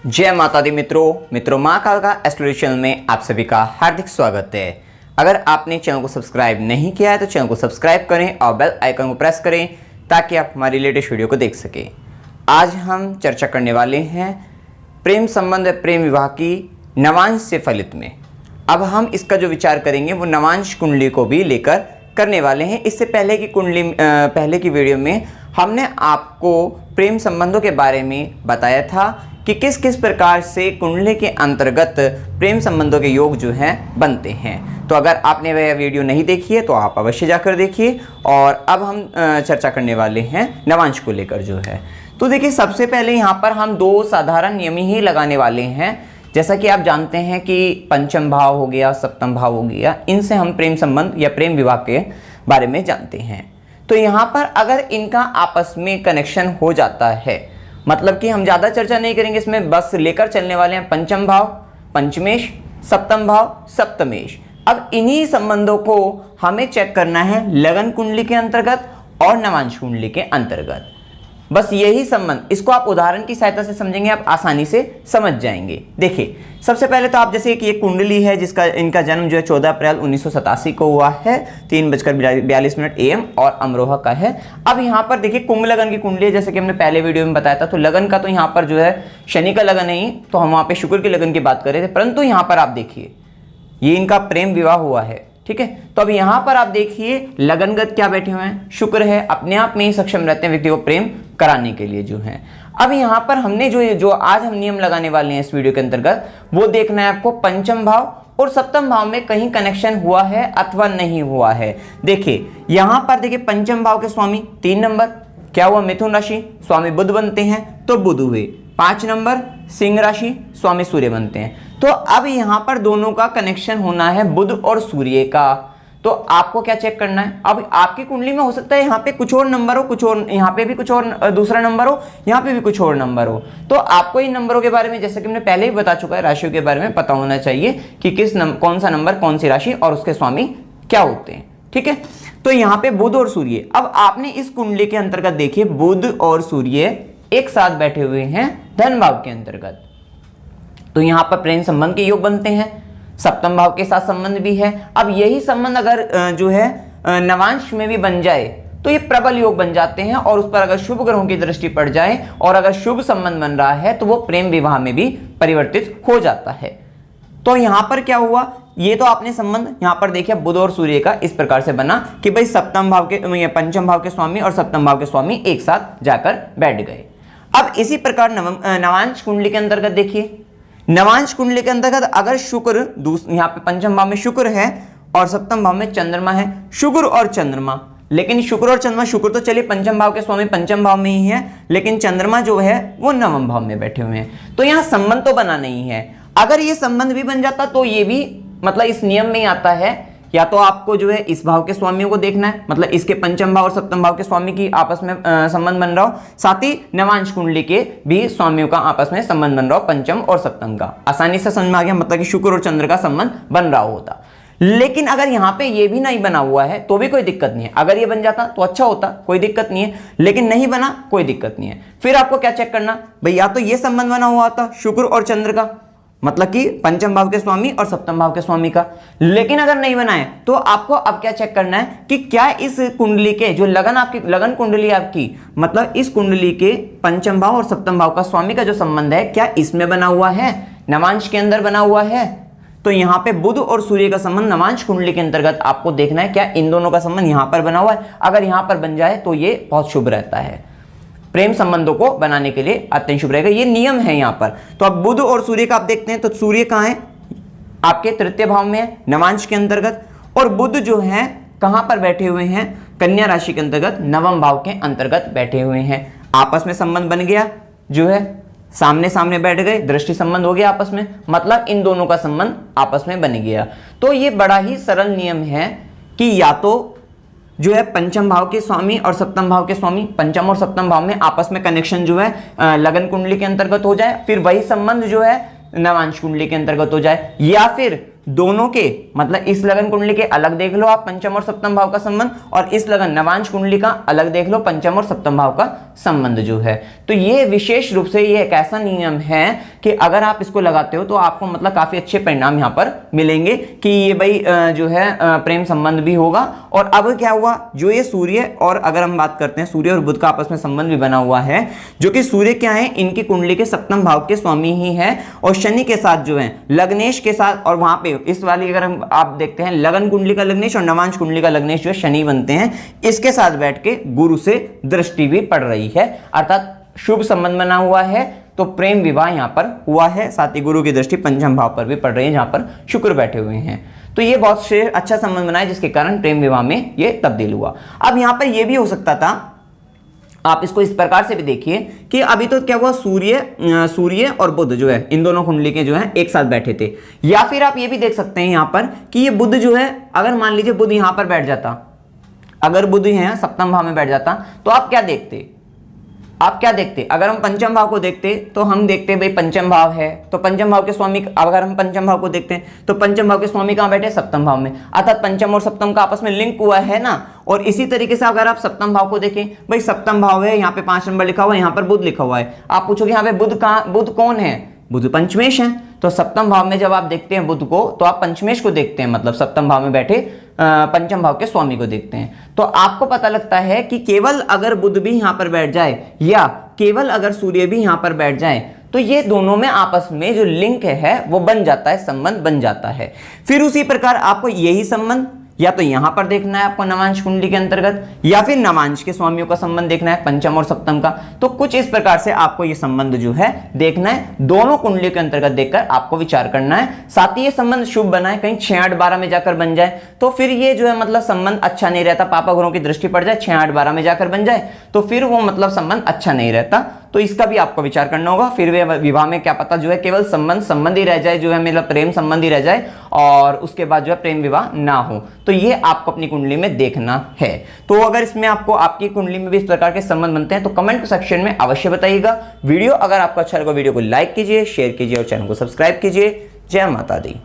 जय माता दी मित्रों माँ कालका एस्ट्रोलॉजी चैनल में आप सभी का हार्दिक स्वागत है। अगर आपने चैनल को सब्सक्राइब नहीं किया है तो चैनल को सब्सक्राइब करें और बेल आइकन को प्रेस करें ताकि आप हमारी लेटेस्ट वीडियो को देख सकें। आज हम चर्चा करने वाले हैं प्रेम संबंध प्रेम विवाह की नवांश से फलित में। अब हम इसका जो विचार करेंगे वो नवांश कुंडली को भी लेकर करने वाले हैं। इससे पहले की वीडियो में हमने आपको प्रेम संबंधों के बारे में बताया था कि किस किस प्रकार से कुंडली के अंतर्गत प्रेम संबंधों के योग जो हैं बनते हैं। तो अगर आपने वह वीडियो नहीं देखी है तो आप अवश्य जाकर देखिए। और अब हम चर्चा करने वाले हैं नवांश को लेकर जो है। तो देखिए, सबसे पहले यहाँ पर हम दो साधारण नियम ही लगाने वाले हैं। जैसा कि आप जानते हैं कि पंचम भाव हो गया, सप्तम भाव हो गया, इनसे हम प्रेम संबंध या प्रेम विवाह के बारे में जानते हैं। तो यहाँ पर अगर इनका आपस में कनेक्शन हो जाता है, मतलब कि हम ज़्यादा चर्चा नहीं करेंगे इसमें, बस लेकर चलने वाले हैं पंचम भाव पंचमेश, सप्तम भाव सप्तमेश। अब इन्हीं संबंधों को हमें चेक करना है लगन कुंडली के अंतर्गत और नवांश कुंडली के अंतर्गत। बस यही संबंध, इसको आप उदाहरण की सहायता से समझेंगे, आप आसानी से समझ जाएंगे। देखिए, सबसे पहले तो आप जैसे कि ये कुंडली है जिसका इनका जन्म जो है 14 अप्रैल 1987 को हुआ है, 3:42 AM और अमरोहा का है। अब यहाँ पर देखिए कुंभ लगन की कुंडली है, जैसे कि हमने पहले वीडियो में बताया था। तो लगन का तो यहाँ पर जो है शनि का लगन नहीं, तो हम वहाँ पे शुक्र की लगन की बात कर रहे थे, परंतु यहाँ पर आप देखिए ये इनका प्रेम विवाह हुआ है। ठीक है, तो अब यहां पर आप देखिए लगनगत क्या बैठे हुए हैं, शुक्र है, अपने आप में ही सक्षम रहते हैं व्यक्ति को प्रेम कराने के लिए जो है। अब यहां पर हमने जो आज हम नियम लगाने वाले हैं इस वीडियो के अंतर्गत, वो देखना है आपको पंचम भाव और सप्तम भाव में कहीं कनेक्शन हुआ है अथवा नहीं हुआ है। देखिए यहां पर देखिए पंचम भाव के स्वामी 3 नंबर क्या हुआ, मिथुन राशि, स्वामी बुध बनते हैं तो बुध हुए। 5 नंबर सिंह राशि, स्वामी सूर्य बनते हैं। तो अब यहां पर दोनों का कनेक्शन होना है बुध और सूर्य का। तो आपको क्या चेक करना है, अब आपकी कुंडली में हो सकता है यहाँ पे कुछ और नंबर हो, कुछ और यहाँ पे भी कुछ और दूसरा नंबर हो, यहाँ पे भी कुछ और नंबर हो। तो आपको इन नंबरों के बारे में, जैसे कि हमने पहले ही बता चुका है, राशियों के बारे में पता होना चाहिए कि कौन सा नंबर कौन सी राशि और उसके स्वामी क्या होते हैं। ठीक है, तो यहाँ पे बुध और सूर्य, अब आपने इस कुंडली के अंतर्गत देखिए बुध और सूर्य एक साथ बैठे हुए हैं धन भाव के अंतर्गत। तो यहां पर प्रेम संबंध के योग बनते हैं, सप्तम भाव के साथ संबंध भी है। अब यही संबंध अगर जो है नवांश में भी बन जाए तो ये प्रबल योग बन जाते हैं, और उस पर अगर शुभ ग्रहों की दृष्टि पड़ जाए और अगर शुभ संबंध बन रहा है तो वो प्रेम विवाह में भी परिवर्तित हो जाता है। तो यहां पर क्या हुआ, ये तो आपने संबंध यहां पर देखिए बुध और सूर्य का इस प्रकार से बना कि भाई सप्तम भाव के पंचम भाव के स्वामी और सप्तम भाव के स्वामी एक साथ जाकर बैठ गए। अब इसी प्रकार नवांश कुंडली के अंतर्गत देखिए, नवांश कुंडली के अंतर्गत अगर शुक्र यहाँ पे पंचम भाव में शुक्र है और सप्तम भाव में चंद्रमा है, शुक्र और चंद्रमा, लेकिन शुक्र और चंद्रमा, शुक्र तो चलिए पंचम भाव के स्वामी पंचम भाव में ही है, लेकिन चंद्रमा जो है वो नवम भाव में बैठे हुए हैं। तो यहाँ संबंध तो बना नहीं है। अगर ये संबंध भी बन जाता तो ये भी मतलब इस नियम में ही आता है, या तो आपको जो है इस भाव के स्वामियों को देखना है, मतलब इसके पंचम भाव और सप्तम भाव के स्वामी की आपस में संबंध बन रहा हो, साथ ही नवांश कुंडली के भी स्वामियों का आपस में संबंध बन रहा हो, पंचम और सप्तम का। आसानी से समझ में आ गया, मतलब कि शुक्र और चंद्र का संबंध बन रहा होता। लेकिन अगर यहाँ पे ये भी नहीं बना हुआ है तो भी कोई दिक्कत नहीं है। अगर ये बन जाता तो अच्छा होता, कोई दिक्कत नहीं है, लेकिन नहीं बना कोई दिक्कत नहीं है। फिर आपको क्या चेक करना भाई, या तो ये संबंध बना हुआ था शुक्र और चंद्र का, मतलब कि पंचम भाव के स्वामी और सप्तम भाव के स्वामी का, लेकिन अगर नहीं बना है तो आपको अब क्या चेक करना है कि क्या इस कुंडली के जो लगन कुंडली आपकी, मतलब इस कुंडली के पंचम भाव और सप्तम भाव का स्वामी का जो संबंध है क्या इसमें बना हुआ है, नवांश के अंदर बना हुआ है। तो यहाँ पे बुध और सूर्य का संबंध नवांश कुंडली के अंतर्गत आपको देखना है क्या इन दोनों का संबंध यहाँ पर बना हुआ है। अगर यहाँ पर बन जाए तो ये बहुत शुभ रहता है, प्रेम संबंधों को बनाने के लिए अत्यंत शुभ रहेगा, ये नियम है यहाँ पर। तो अब बुध और सूर्य का आप देखते हैं, तो सूर्य कहाँ है, आपके तृतीय भाव में है नवांश के अंतर्गत, और बुध जो है कहाँ पर बैठे हुए हैं, कन्या राशि के अंतर्गत नवम भाव के अंतर्गत बैठे हुए हैं। आपस में संबंध बन गया, जो है सामने सामने बैठ गए, दृष्टि संबंध हो गया आपस में, मतलब इन दोनों का संबंध आपस में बन गया। तो ये बड़ा ही सरल नियम है कि या तो जो है पंचम भाव के स्वामी और सप्तम भाव के स्वामी, पंचम और सप्तम भाव में आपस में कनेक्शन जो है लगन कुंडली के अंतर्गत हो जाए, फिर वही संबंध जो है नवांश कुंडली के अंतर्गत हो जाए, या फिर दोनों के मतलब इस लगन कुंडली के अलग देख लो आप पंचम और सप्तम भाव का संबंध, और इस लगन नवांश कुंडली का अलग देख लो पंचम और सप्तम भाव का संबंध जो है। तो ये विशेष रूप से ये एक ऐसा नियम है कि अगर आप इसको लगाते हो तो आपको मतलब काफी अच्छे परिणाम यहाँ पर मिलेंगे कि ये भाई जो है प्रेम संबंध भी होगा। और अब क्या हुआ, जो ये सूर्य और अगर हम बात करते हैं सूर्य और बुध का आपस में संबंध भी बना हुआ है, जो कि सूर्य क्या है इनकी कुंडली के सप्तम भाव के स्वामी ही है, और शनि के साथ जो है लग्नेश के साथ, और वहां पे इस वाली अगर हम आप देखते हैं लगन कुंडली का लग्नेश और नवांश कुंडली का लग्नेश जो है शनि बनते हैं, इसके साथ बैठ के गुरु से दृष्टि भी पड़ रही है, अर्थात शुभ संबंध बना हुआ है। तो प्रेम विवाह यहां पर हुआ है, साथ ही गुरु की दृष्टि पंचम भाव पर भी पड़ रही है जहां पर शुक्र बैठे हुए हैं। तो ये बहुत अच्छा संबंध बना है जिसके कारण प्रेम विवाह में ये तब्दील हुआ। अब यहां पर यह भी हो सकता था, आप इसको इस प्रकार से भी देखिए कि अभी तो क्या हुआ, सूर्य और बुध जो है इन दोनों कुंडली के जो है एक साथ बैठे थे। या फिर आप ये भी देख सकते हैं यहां पर कि ये बुध जो है, अगर मान लीजिए बुध यहां पर बैठ जाता, अगर बुध है सप्तम भाव में बैठ जाता, तो आप क्या देखते, अगर हम पंचम भाव को देखते तो हम देखते भाई पंचम भाव है, तो पंचम भाव के स्वामी, अगर हम पंचम भाव को देखते हैं तो पंचम भाव के स्वामी कहां बैठे, सप्तम भाव में, अर्थात पंचम और सप्तम का आपस में लिंक हुआ है ना। और इसी तरीके से अगर आप सप्तम भाव को देखें, भाई सप्तम भाव है, यहाँ पे 5 नंबर लिखा हुआ है, यहाँ पर बुध लिखा हुआ है, आप पूछोगे यहाँ पे बुध कौन है, बुध पंचमेश है। तो सप्तम भाव में जब आप देखते हैं बुध को, तो आप पंचमेश को देखते हैं, मतलब सप्तम भाव में बैठे पंचम भाव के स्वामी को देखते हैं। तो आपको पता लगता है कि केवल अगर बुध भी यहां पर बैठ जाए या केवल अगर सूर्य भी यहां पर बैठ जाए, तो ये दोनों में आपस में जो लिंक है वो बन जाता है, संबंध बन जाता है। फिर उसी प्रकार आपको यही संबंध या तो यहां पर देखना है आपको नवांश कुंडली के अंतर्गत, या फिर नवांश के स्वामियों का संबंध देखना है पंचम और सप्तम का। तो कुछ इस प्रकार से आपको ये संबंध जो है देखना है, दोनों कुंडलियों के अंतर्गत देखकर आपको विचार करना है। साथ ही ये संबंध शुभ बना है, कहीं 6, 8, 12 में जाकर बन जाए तो फिर ये जो है मतलब संबंध अच्छा नहीं रहता, पापा ग्रहों की दृष्टि पड़ जाए 6, 8, 12 में जाकर बन जाए तो फिर वो मतलब संबंध अच्छा नहीं रहता। तो इसका भी आपको विचार करना होगा। फिर वे विवाह में क्या पता जो है केवल संबंध ही रह जाए, जो है मतलब प्रेम संबंध ही रह जाए, और उसके बाद जो है प्रेम विवाह ना हो। तो ये आपको अपनी कुंडली में देखना है। तो अगर इसमें आपको आपकी कुंडली में भी इस प्रकार के संबंध बनते हैं तो कमेंट सेक्शन में अवश्य बताइएगा। वीडियो अगर आपको अच्छा लगा वीडियो को लाइक कीजिए, शेयर कीजिए और चैनल को सब्सक्राइब कीजिए। जय माता दी।